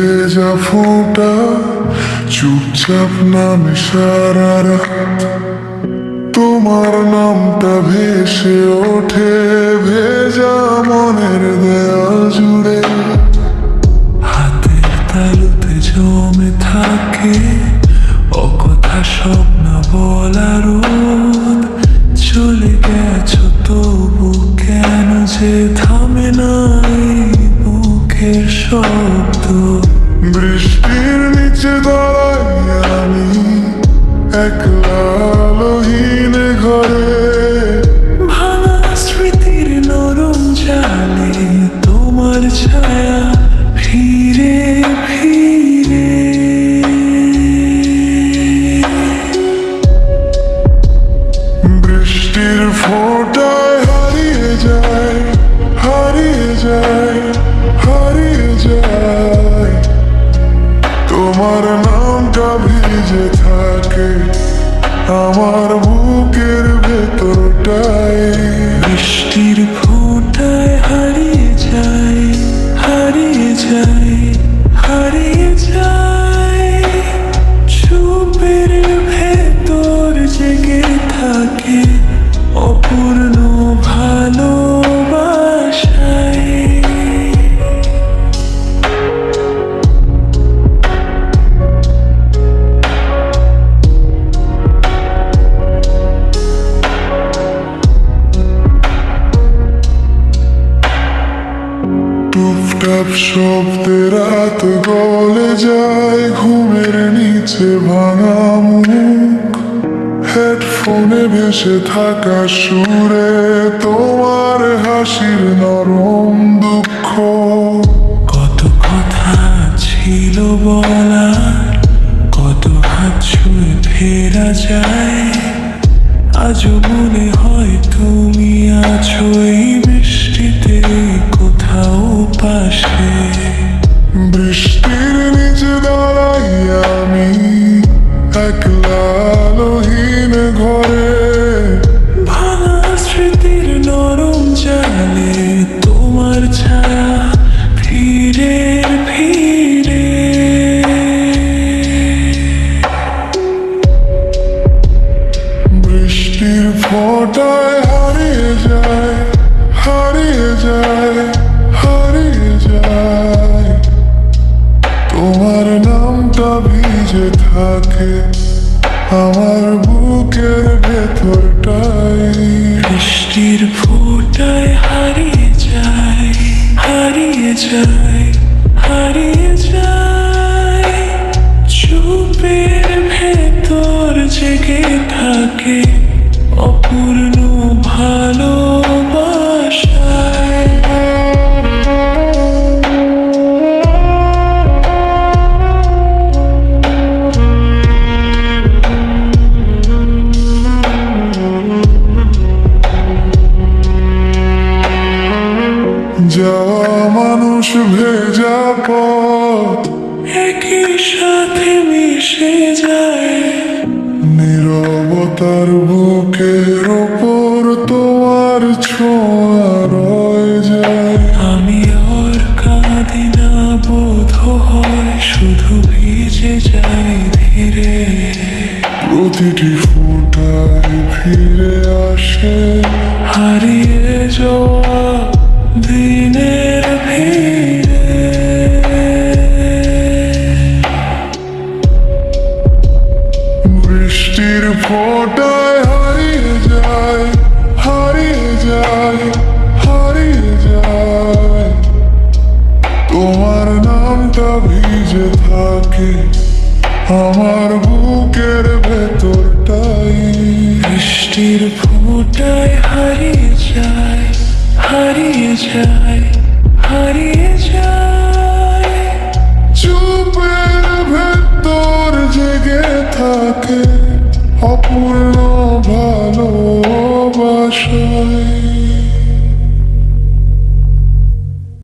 ভেজা ফোঁটা চুপচাপ নামে সারা রাত। তোমার নামটা ভেসে ওঠে ভেজা মনের দেয়াল জুড়ে। হাতের তালুতে জমে থাকে অকথা স্বপ্ন বলা রোদ। চলে গেছো তবু কেন যে থামে না এই বুকের শব্দ। বৃষ্টির নিচে দাঁড়াই আমি একলা আলোহীন ঘরে। ভাঙা স্মৃতির নরম জালে তোমার ছায়া ফিরে ফিরে। বৃষ্টির ফোঁটায় হারিয়ে যায়, হারিয়ে যায়, হারিয়ে যায়। তোমার নামটা ভিজে থাকে আমার বুকের ভেতরটায়। বৃষ্টির ফোঁটায় হারিয়ে যায়, হারিয়ে যায়, হারিয়ে যায়। চুপের ভেতর জেগে থাকে অপূর্ণ ভালোবাসায়। টুপটাপ শব্দে রাত গলে যায় ঘুমের নিচে ভাঙা মুখ। হেডফোনে ভেসে থাকা সুরে তোমার হাসির নরম দুঃখ। কত কথা ছিল বলার, কত হাত ছুঁয়ে ফেরা যায়। আজও মনে হয় তুমি আছো এই বৃষ্টিতে কোথাও পাশে। বৃষ্টির নিচে দাঁড়াই আমি একলা আলোহীন ঘরে। ভাঙা স্মৃতির নরম জালে তোমার ছায়া ফিরে ফিরে। বৃষ্টির ফোঁটায় হারিয়ে যায়, হারিয়ে যায়, হারিয়ে যায়। তোমার নামটা ভিজে থাকে আমার বুকের ভেতরটায়। বৃষ্টির ফোঁটায় হারিয়ে যায়, হারিয়ে যায়, হারিয়ে যায়। চুপের ভেতর জেগে থাকে অপূর্ণ ভালোবাসায়। যাওয়া মানুষ ভেজা পথ একই সাথে মিশে যায়। নীরবতার বুকের ওপর তোমার ছোঁয়া রয়ে যায়। আমি আর কাঁদি না বোধ হয়, শুধু ভিজে যাই ধীরে। প্রতিটি ফোঁটায় ফিরে আসে হারিয়ে যাওয়া দিনের ভিড়ে। বৃষ্টির ফোঁটায় হারিয়ে যায়, হারিয়ে যায়, হারিয়ে যায়। তোমার নামটা ভিজে থাকে আমার বুকের ভেতরটাই। বৃষ্টির ফোঁটায় হারিয়ে যায়, হারিয়ে যায়, হারিয়ে যায়। চুপের ভেতর জেগে থাকে অপূর্ণ ভালোবাসায়।